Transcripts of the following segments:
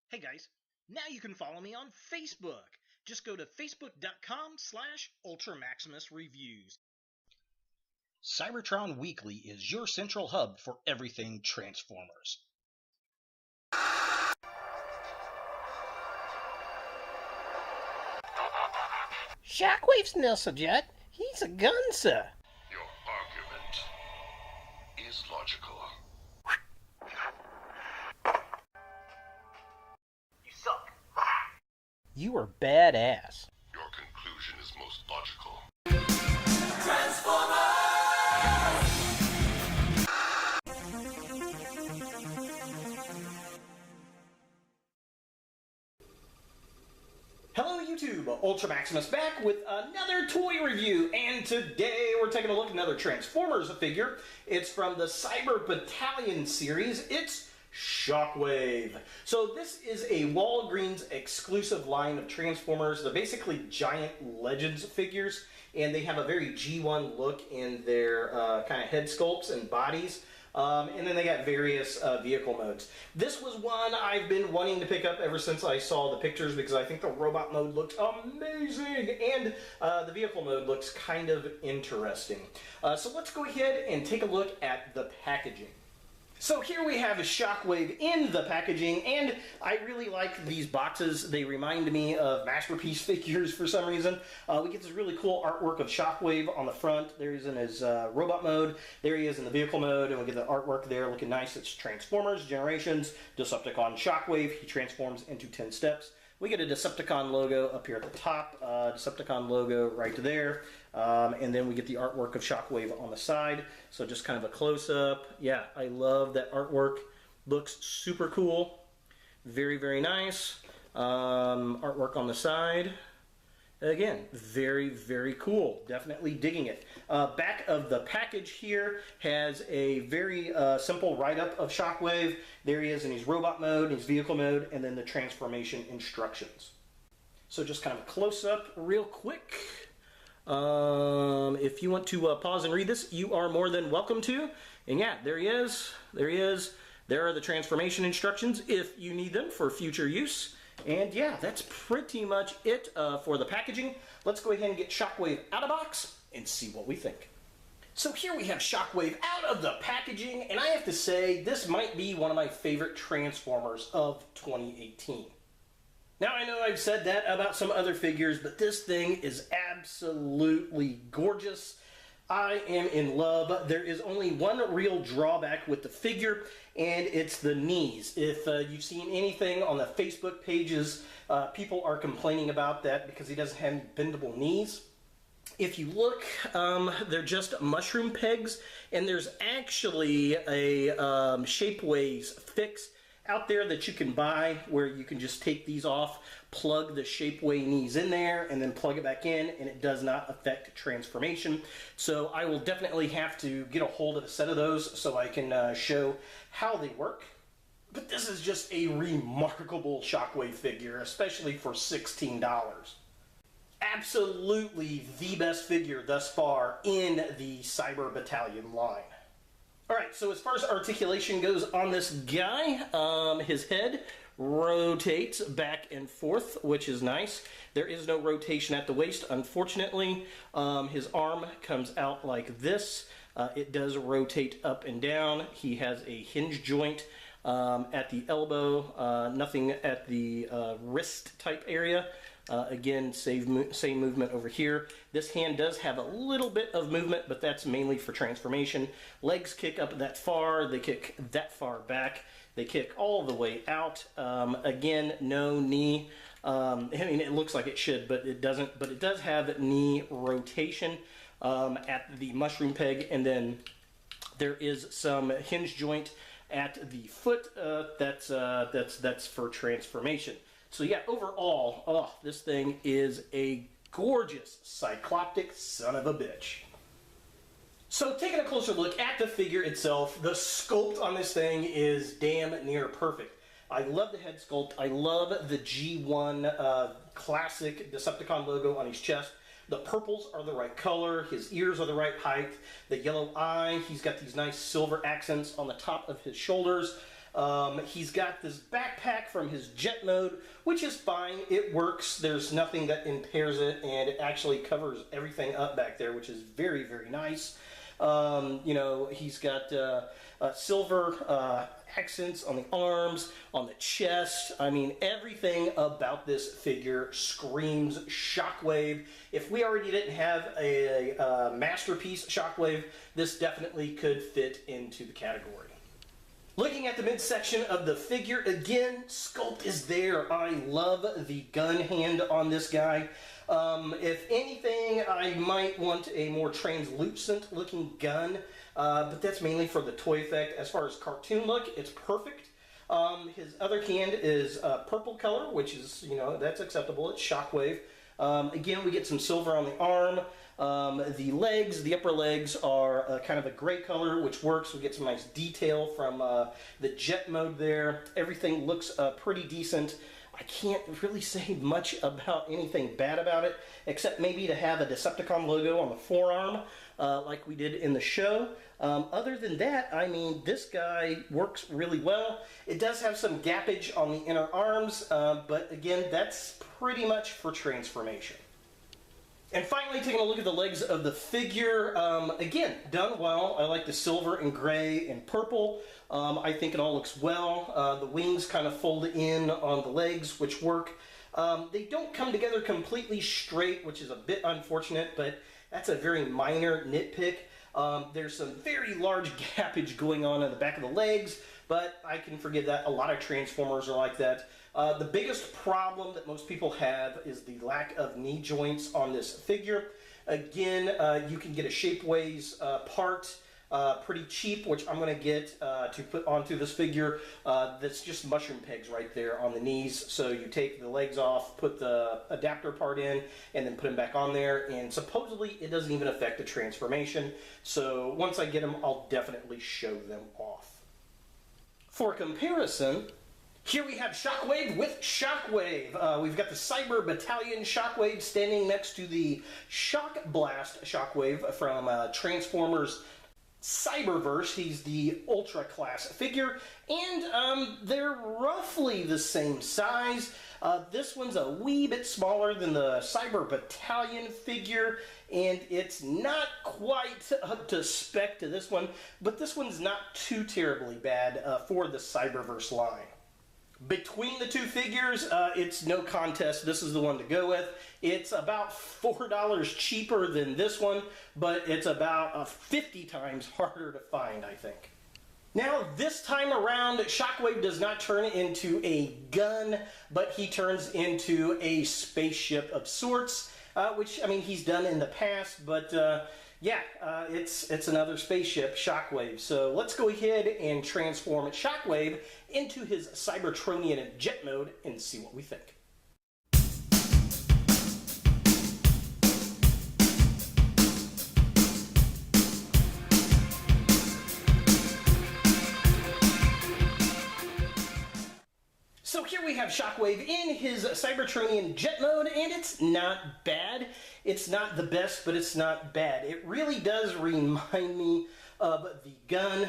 Hey guys, now you can follow me on Facebook. Just go to facebook.com/UltraMaximusReviews. Cybertron Weekly is your central hub for everything Transformers. Shockwave's Nilsajet. He's a gun, sir. Your argument is logical. You suck. You are badass. Your conclusion is most logical. Hello YouTube, Ultra Maximus back with another toy review, and today we're taking a look at another Transformers figure. It's from the Cyber Battalion series. It's Shockwave. So this is a Walgreens exclusive line of Transformers. They're basically giant Legends figures, and they have a very G1 look in their kind of head sculpts and bodies. And then they got various vehicle modes. This was one I've been wanting to pick up ever since I saw the pictures because I think the robot mode looks amazing and the vehicle mode looks kind of interesting. So let's go ahead and take a look at the packaging. So here we have a Shockwave in the packaging, and I really like these boxes. They remind me of Masterpiece figures for some reason. We get this really cool artwork of Shockwave on the front. There he is in his robot mode. There he is in the vehicle mode, and we get the artwork there looking nice. It's Transformers, Generations, Decepticon Shockwave. He transforms into 10 steps. We get a Decepticon logo up here at the top, Decepticon logo right there, and then we get the artwork of Shockwave on the side. So just kind of a close-up. Yeah, I love that artwork. Looks super cool. Very, very nice. Artwork on the side. Again, very, very cool. Definitely digging it. Back of the package here has a very simple write-up of Shockwave. There he is in his robot mode, his vehicle mode, and then the transformation instructions. So just kind of a close-up real quick. If you want to pause and read this, you are more than welcome to. And yeah, there he is. There he is. There are the transformation instructions if you need them for future use. And yeah, that's pretty much it for the packaging. Let's go ahead and get Shockwave out of box and see what we think. So here we have Shockwave out of the packaging, and I have to say, this might be one of my favorite Transformers of 2018. Now, I know I've said that about some other figures, but this thing is absolutely gorgeous. I am in love. There is only one real drawback with the figure, and it's the knees. If you've seen anything on the Facebook pages, people are complaining about that because he doesn't have any bendable knees. If you look, they're just mushroom pegs, and there's actually a Shapeways fix out there that you can buy where you can just take these off, plug the Shapeway knees in there, and then plug it back in, and it does not affect transformation. So I will definitely have to get a hold of a set of those so I can show how they work. But this is just a remarkable Shockwave figure, especially for $16. Absolutely the best figure thus far in the Cyber Battalion line. Alright, so as far as articulation goes on this guy, his head rotates back and forth, which is nice. There is no rotation at the waist, unfortunately. His arm comes out like this. It does rotate up and down. He has a hinge joint at the elbow, nothing at the wrist type area. Again, same movement over here. This hand does have a little bit of movement, but that's mainly for transformation. Legs kick up that far, they kick that far back, they kick all the way out. Again, no knee. I mean, it looks like it should, but it doesn't. But it does have knee rotation at the mushroom peg, and then there is some hinge joint at the foot. That's for transformation. So yeah, overall, this thing is a gorgeous cycloptic son of a bitch. So taking a closer look at the figure itself, the sculpt on this thing is damn near perfect. I love the head sculpt. I love the G1 classic Decepticon logo on his chest. The purples are the right color. His ears are the right height. The yellow eye, he's got these nice silver accents on the top of his shoulders. He's got this backpack from his jet mode, which is fine. It works. There's nothing that impairs it, and it actually covers everything up back there, which is very, very nice. He's got silver accents on the arms, on the chest. I mean, everything about this figure screams Shockwave. If we already didn't have a masterpiece Shockwave, this definitely could fit into the category. Looking at the midsection of the figure, again, sculpt is there. I love the gun hand on this guy. If anything, I might want a more translucent looking gun, but that's mainly for the toy effect. As far as cartoon look, it's perfect. His other hand is purple color, which is, that's acceptable. It's Shockwave. Again, we get some silver on the arm. The legs, the upper legs are kind of a gray color, which works. We get some nice detail from the jet mode there. Everything looks pretty decent. I can't really say much about anything bad about it, except maybe to have a Decepticon logo on the forearm, like we did in the show. Other than that, I mean, this guy works really well. It does have some gappage on the inner arms, but again, that's pretty much for transformation. And finally, taking a look at the legs of the figure, again, done well. I like the silver and gray and purple. I think it all looks well. The wings kind of fold in on the legs, which work. They don't come together completely straight, which is a bit unfortunate, but that's a very minor nitpick. There's some very large gappage going on in the back of the legs, but I can forgive that. A lot of Transformers are like that. The biggest problem that most people have is the lack of knee joints on this figure. Again, you can get a Shapeways part pretty cheap, which I'm going to get to put onto this figure. That's just mushroom pegs right there on the knees. So you take the legs off, put the adapter part in, and then put them back on there. And supposedly it doesn't even affect the transformation. So once I get them, I'll definitely show them off. For comparison, here we have Shockwave with Shockwave. We've got the Cyber Battalion Shockwave standing next to the Shock Blast Shockwave from Transformers Cyberverse. He's the Ultra Class figure, and they're roughly the same size. This one's a wee bit smaller than the Cyber Battalion figure, and it's not quite up to spec to this one, but this one's not too terribly bad for the Cyberverse line. Between the two figures, it's no contest. This is the one to go with. It's about $4 cheaper than this one, but it's about 50 times harder to find, I think. Now, this time around, Shockwave does not turn into a gun, but he turns into a spaceship of sorts, which, I mean, he's done in the past, but it's another spaceship, Shockwave. So let's go ahead and transform Shockwave into his Cybertronian jet mode and see what we think. So here we have Shockwave in his Cybertronian jet mode, and it's not bad. It's not the best, but it's not bad. It really does remind me of the gun,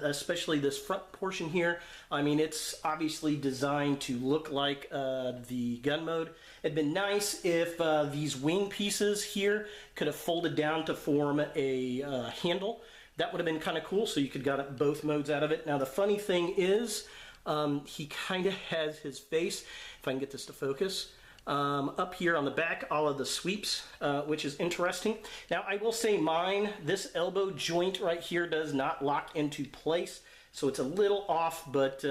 especially this front portion here. I mean, it's obviously designed to look like the gun mode. It'd been nice if these wing pieces here could have folded down to form a handle. That would have been kind of cool, so you could get both modes out of it. Now, the funny thing is, he kind of has his face, if I can get this to focus, up here on the back, all of the sweeps, which is interesting. Now, I will say mine, this elbow joint right here does not lock into place, so it's a little off, but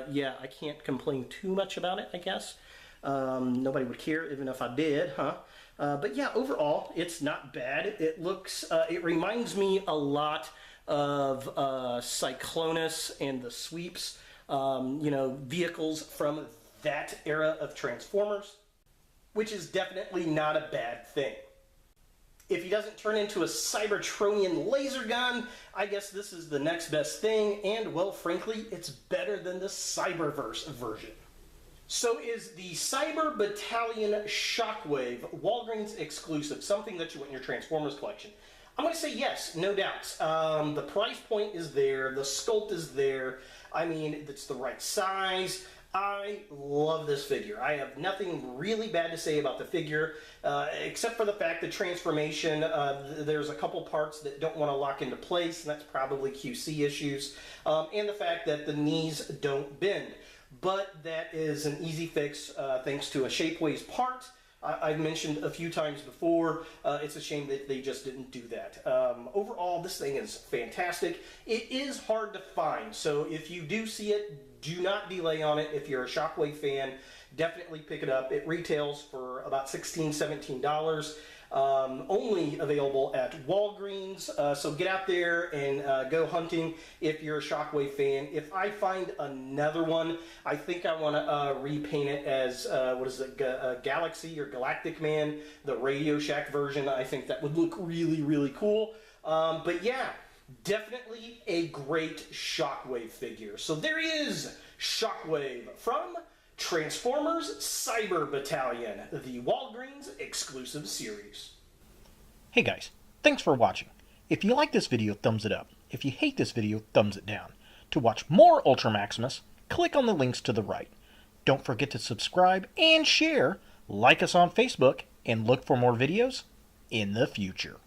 yeah, I can't complain too much about it, I guess. Nobody would care even if I did, huh? But yeah, overall, it's not bad. It looks, it reminds me a lot of Cyclonus and the sweeps. Vehicles from that era of Transformers, which is definitely not a bad thing. If he doesn't turn into a Cybertronian laser gun, I guess this is the next best thing, and, well, frankly, it's better than the Cyberverse version. So is the Cyber Battalion Shockwave Walgreens exclusive, something that you want in your Transformers collection? I'm going to say yes, no doubts. The price point is there, the sculpt is there. I mean, it's the right size. I love this figure. I have nothing really bad to say about the figure, except for the fact that transformation, there's a couple parts that don't want to lock into place, and that's probably QC issues, and the fact that the knees don't bend. But that is an easy fix thanks to a Shapeways part. I've mentioned a few times before, it's a shame that they just didn't do that. Overall, this thing is fantastic. It is hard to find, so if you do see it, do not delay on it. If you're a Shockwave fan, definitely pick it up. It retails for about $16, $17. Only available at Walgreens, so get out there and go hunting if you're a Shockwave fan. If I find another one, I think I want to repaint it as, Galaxy or Galactic Man, the Radio Shack version. I think that would look really, really cool. But yeah, definitely a great Shockwave figure. So there is Shockwave from Transformers Cyber Battalion, the Walgreens exclusive series. Hey guys, thanks for watching. If you like this video, thumbs it up. If you hate this video, thumbs it down. To watch more Ultra Maximus, click on the links to the right. Don't forget to subscribe and share, like us on Facebook, and look for more videos in the future.